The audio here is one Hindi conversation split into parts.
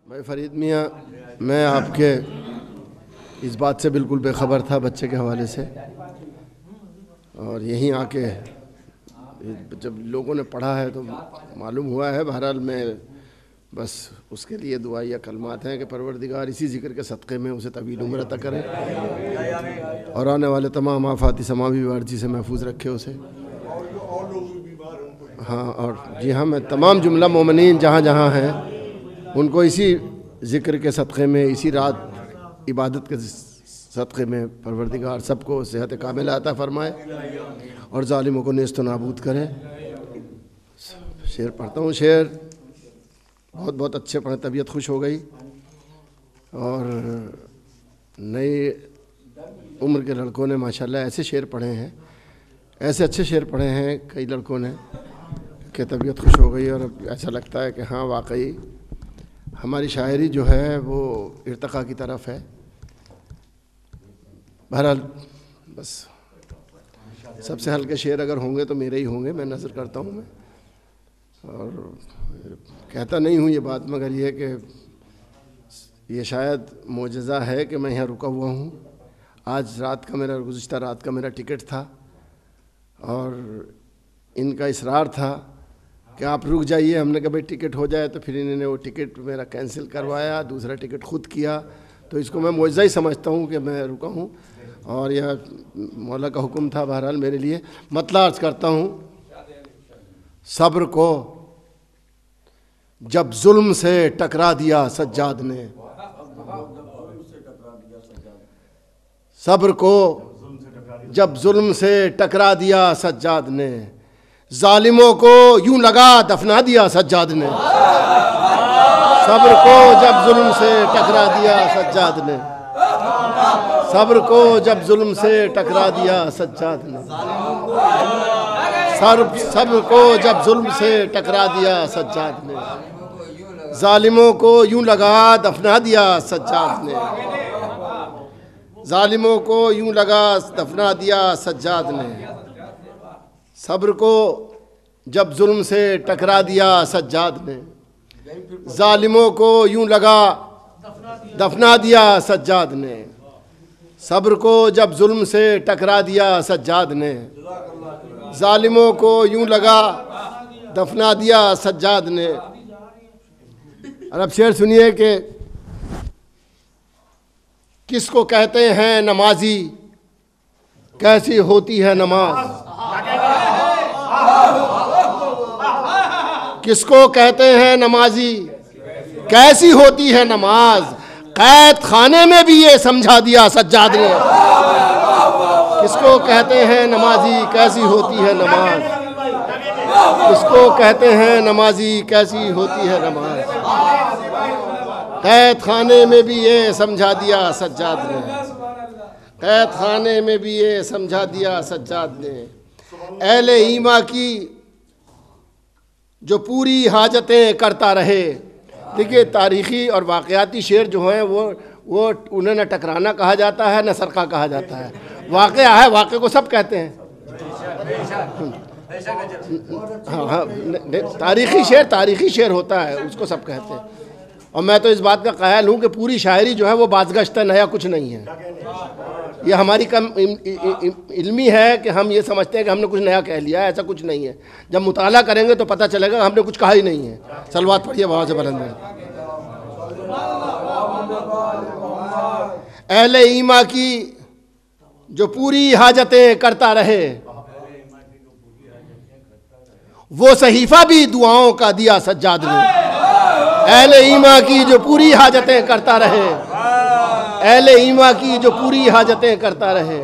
भाई फरीद मियाँ, मैं आपके इस बात से बिल्कुल बेखबर था बच्चे के हवाले से, और यहीं आके जब लोगों ने पढ़ा है तो मालूम हुआ है। बहरहाल मैं बस उसके लिए दुआ या कलमात हैं कि परवरदिगार इसी ज़िक्र के सदक़े में उसे तवील उम्र अता करे और आने वाले तमाम आफाती समावी वारजी से महफूज रखे उसे। हाँ, और जी हाँ, मैं तमाम जुमला मोमिनीन जहाँ जहाँ हैं उनको इसी ज़िक्र के सदक़े में, इसी रात इबादत के सदक़े में परवरदिगार सबको सेहत कामिला अता फ़रमाए और ज़ालिमों को नेस्त नाबूद करे। शेर पढ़ता हूँ। शेर बहुत बहुत अच्छे पढ़े, तबीयत खुश हो गई। और नई उम्र के लड़कों ने माशाल्लाह ऐसे शेर पढ़े हैं, ऐसे अच्छे शेर पढ़े हैं कई लड़कों ने कि तबीयत खुश हो गई। और अब ऐसा लगता है कि हाँ, वाकई हमारी शायरी जो है वो इर्तिक़ा की तरफ है। बहरहाल बस सबसे हल्के शेर अगर होंगे तो मेरे ही होंगे, मैं नज़र करता हूँ। मैं और कहता नहीं हूँ ये बात, मगर ये कि ये शायद मोजज़ा है कि मैं यहाँ रुका हुआ हूँ। आज रात का मेरा, गुज़िश्ता रात का मेरा टिकट था और इनका इसरार था कि आप रुक जाइए। हमने कहा भाई टिकट हो जाए, तो फिर इन्होंने वो टिकट मेरा कैंसिल करवाया, दूसरा टिकट खुद किया। तो इसको मैं मोजज़ा ही समझता हूँ कि मैं रुका हूँ और यह मौला का हुक्म था बहरहाल मेरे लिए। मतलब अर्ज़ करता हूँ, सब्र को जब जुल्म से टकरा दिया सज्जाद ने, सब्र को जब जुल्म से टकरा दिया सज्जाद ने, जालिमों को यूं लगा दफना दिया सज्जाद ने। सब्र को जब जुल्म से टकरा दिया सज्जाद ने, सब्र को जब जुल्म से टकरा दिया सज्जाद ने, सब्र को जब जुल्म से टकरा दिया सज्जाद ने, जालिमों को यूं लगा दफना दिया सज्जाद ने, जालिमों को यूं लगा दफना दिया सज्जाद ने। सब्र को जब जुल्म से टकरा दिया सज्जाद ने, जालिमों को यूं लगा दफना दिया सज्जाद ने। सब्र को जब जुल्म से टकरा दिया सज्जाद ने, जालिमों को यूं लगा दफना दिया सज्जाद ने। और अब शेर सुनिए कि किसको कहते हैं नमाजी, कैसी होती है नमाज। किसको कहते हैं नमाजी, कैसी होती है नमाज। कैद खाने में भी ये समझा दिया सज्जाद ने। किसको कहते हैं नमाजी, कैसी होती है नमाज। किसको कहते हैं नमाजी, कैसी होती है नमाज। कैद खाने में भी ये समझा दिया सज्जाद ने, कैद खाने में भी ये समझा दिया सज्जाद ने। अहले ईमा की जो पूरी हाजतें करता रहे। देखिए, तारीख़ी और वाक़याती शेर जो हैं वो उन्हें न टकराना कहा जाता है, न सरका कहा जाता है। वाक़या है, वाक़े को सब कहते हैं। हाँ, तारीख़ी शेर होता है, उसको सब कहते हैं। और मैं तो इस बात का क़ायल हूँ कि पूरी शायरी जो है वो बाज़गश्त है, नया कुछ नहीं है। ये हमारी कम इल्मी है कि हम ये समझते हैं कि हमने कुछ नया कह लिया है। ऐसा कुछ नहीं है। जब मुताला करेंगे तो पता चलेगा हमने कुछ कहा ही नहीं है। सलवात पढ़िए बाबा से बुलंद। अहले ईमा की जो पूरी हाजतें करता रहे, वो सहीफ़ा भी दुआओं का दिया सज्जाद ने। अहले ईमा की जो पूरी हाजतें करता रहे, अहले ईमा की जो पूरी हाजतें करता रहे,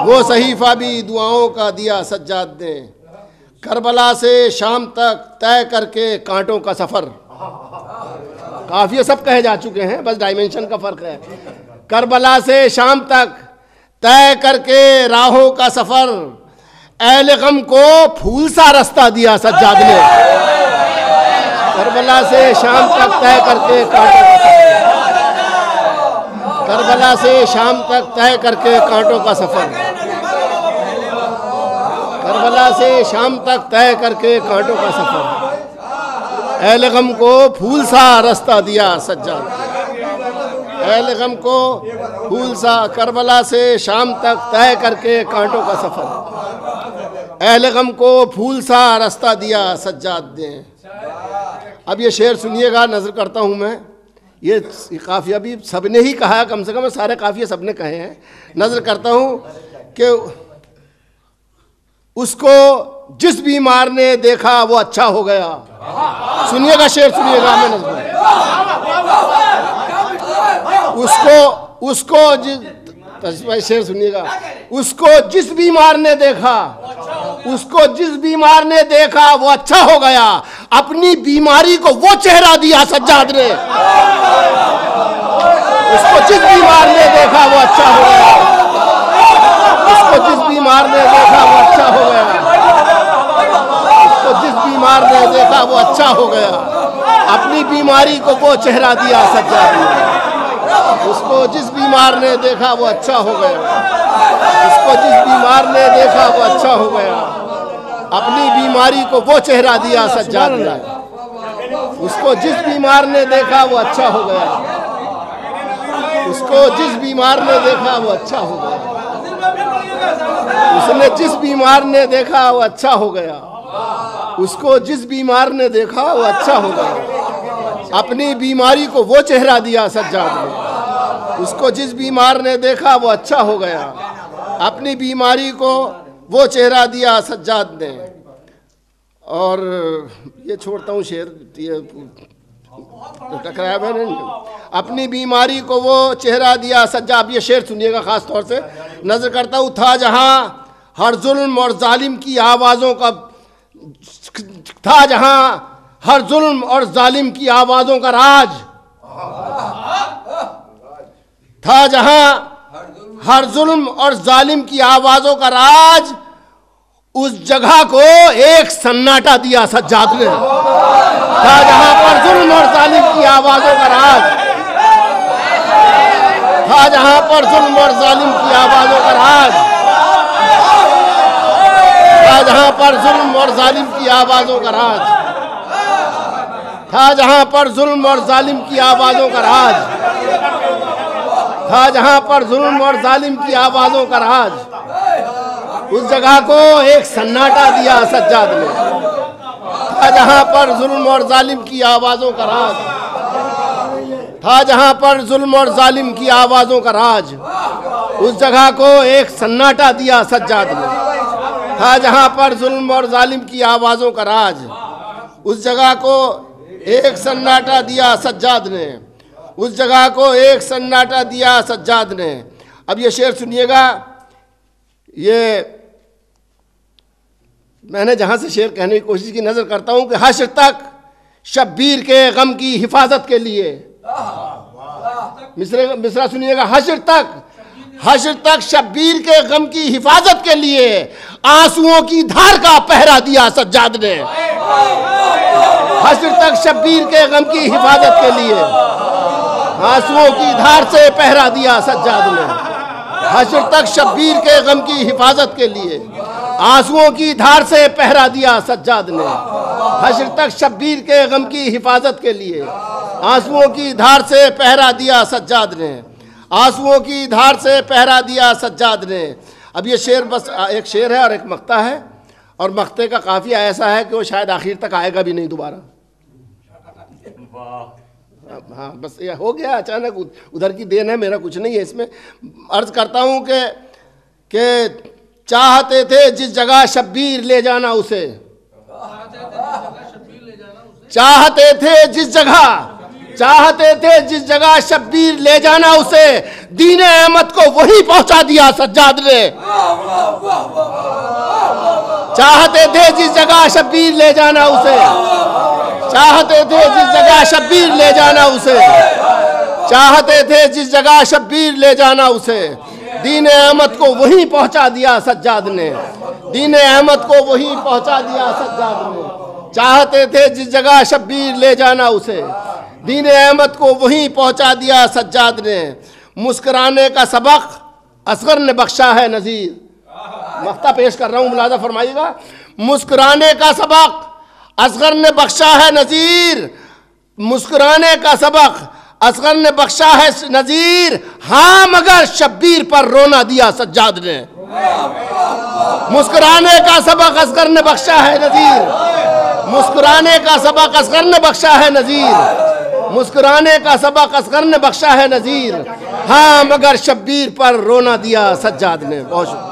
वो सहीफ़ा भी दुआओं का दिया सज्जाद ने। करबला से शाम तक तय करके कांटों का सफ़र। काफ़ी सब कहे जा चुके हैं, बस डायमेंशन का फ़र्क है। करबला से शाम तक तय करके राहों का सफ़र, अहले गम को फूल सा रास्ता दिया सज्जाद ने। करबला से शाम तक तय करके कांटों का सफ़र, करबला से शाम तक तय करके कांटों का सफ़र, करबला से शाम तक तय करके कांटों का सफ़र। अहले गम को फूल सा रास्ता दिया सज्जाद ने, अहले गम को फूल सा करबला से शाम तक तय करके कांटों का सफर, अहले गम को फूल सा रास्ता दिया सज्जाद ने। अब ये शेर सुनिएगा, नजर करता हूँ मैं, ये काफिया भी सबने ही कहा है, कम से कम सारे काफिया सबने कहे हैं। नजर करता हूँ कि उसको जिस बीमार ने देखा वो अच्छा हो गया। सुनिएगा शेर, सुनिएगा, मैं नजर उसको शेर सुनिएगा। उसको जिस बीमार ने देखा, उसको जिस बीमार ने देखा वो अच्छा हो गया, अपनी बीमारी को वो चेहरा दिया सज्जाद ने। उसको जिस बीमार ने देखा वो अच्छा हो गया, उसको जिस बीमार ने देखा वो अच्छा हो गया, उसको जिस बीमार ने देखा वो अच्छा हो गया, अपनी बीमारी को वो चेहरा दिया सज्जाद ने। उसको जिस बीमार ने देखा वो अच्छा हो गया, उसको जिस बीमार ने देखा वो अच्छा हो गया, अपनी बीमारी को वो चेहरा दिया सज्जाद ने। उसको जिस बीमार ने देखा वो अच्छा हो गया, उसको जिस बीमार ने देखा वो अच्छा हो गया, उसने जिस बीमार ने देखा वो अच्छा हो गया, उसको जिस बीमार ने देखा वो अच्छा हो गया, अपनी बीमारी को वो चेहरा दिया सज्जाद ने। उसको जिस बीमार ने देखा वो अच्छा हो गया, अपनी बीमारी को वो चेहरा दिया सज्जाद ने। और ये छोड़ता हूँ शेर, ये टकराया मैंने। अपनी बीमारी को वो चेहरा दिया सज्जाद। ये शेर सुनिएगा खास तौर से, नजर करता हूँ। था जहाँ हर जुल्म और जालिम की आवाज़ों का, था जहाँ हर जुल्म और जालिम की आवाज़ों का राज, था जहाँ हर जुल्म और जालिम की आवाज़ों का राज, उस जगह को एक सन्नाटा दिया सज्जाद ने। था जहाँ पर जुल्म और जालिम की आवाज़ों का राज, था जहाँ पर जुल्म और जालिम की आवाज़ों का राज, था जहाँ पर जुल्म और जालिम की आवाज़ों का राज, था जहाँ पर जुल्म और जालिम की आवाज़ों का राज, था जहाँ पर जुल्म और जालिम की आवाज़ों का राज, उस जगह को एक सन्नाटा दिया सज्जाद ने। था जहाँ पर जुल्म और जालिम की आवाज़ों का राज, था जहाँ पर जुल्म और जालिम की आवाज़ों का राज, उस जगह को एक सन्नाटा दिया सज्जाद ने। था जहाँ पर जुल्म और जालिम की आवाज़ों का राज, उस जगह को एक सन्नाटा दिया सज्जाद ने, उस जगह को एक सन्नाटा दिया सज्जाद ने। अब ये शेर सुनिएगा, ये मैंने जहाँ से शेर कहने की कोशिश की, नज़र करता हूँ कि हश्र तक शब्बीर के गम की हिफाजत के लिए, मिसरा सुनिएगा। हश्र तक शब्बीर के गम की हिफाजत के लिए आंसुओं की धार का पहरा दिया सज्जाद ने। हश्र तक शब्बीर के गम की हिफाजत के लिए आंसुओं की धार से पहरा दिया सज्जाद ने। हश्र तक शब्बीर के गम की हिफाजत के लिए आंसुओं की धार से पहरा दिया सज्जाद ने। हश्र तक शब्बीर के गम की हिफाजत के लिए आंसुओं की धार से पहरा दिया सज्जाद ने, आंसुओं की धार से पहरा दिया सज्जाद ने। अब ये शेर बस एक शेर है और एक मक्ता है, और मक्ते का काफिया ऐसा है कि वो शायद आखिर तक आएगा भी नहीं दोबारा। हाँ बस ये हो गया अचानक, उधर की देन है, मेरा कुछ नहीं है इसमें। अर्ज करता हूँ कि चाहते थे जिस जगह शब्बीर ले जाना उसे, चाहते थे जिस जगह शब्बीर ले जाना उसे, दीन अहमद को वहीं पहुंचा दिया सज्जाद ने। चाहते थे जिस जगह शब्बीर ले जाना उसे, चाहते थे जिस जगह शब्बीर ले जाना उसे, चाहते थे जिस जगह शब्बीर ले जाना उसे, दीन अहमद को वहीं पहुंचा दिया सज्जाद ने। दीन अहमद को वहीं पहुंचा दिया सज्जाद ने। चाहते थे जिस जगह शब्बीर ले जाना उसे, दीन अहमद को वहीं पहुंचा दिया सज्जाद ने। मुस्कुराने का सबक असगर ने बख्शा है नज़ीर। मक्ता पेश कर रहा हूं, मुलाजा फरमाइएगा। मुस्कुराने का सबक असगर ने बख्शा है नजीर, मुस्कुराने का सबक असगर ने बख्शा है नजीर, हाँ मगर शब्बीर पर रोना दिया सज्जाद ने। मुस्कुराने का सबक असगर ने बख्शा है नजीर, मुस्कुराने का सबक असगर ने बख्शा है नजीर, मुस्कुराने का सबक असगर ने बख्शा है नजीर, हाँ मगर शब्बीर पर रोना दिया सज्जाद ने। बहुत शुक्रिया।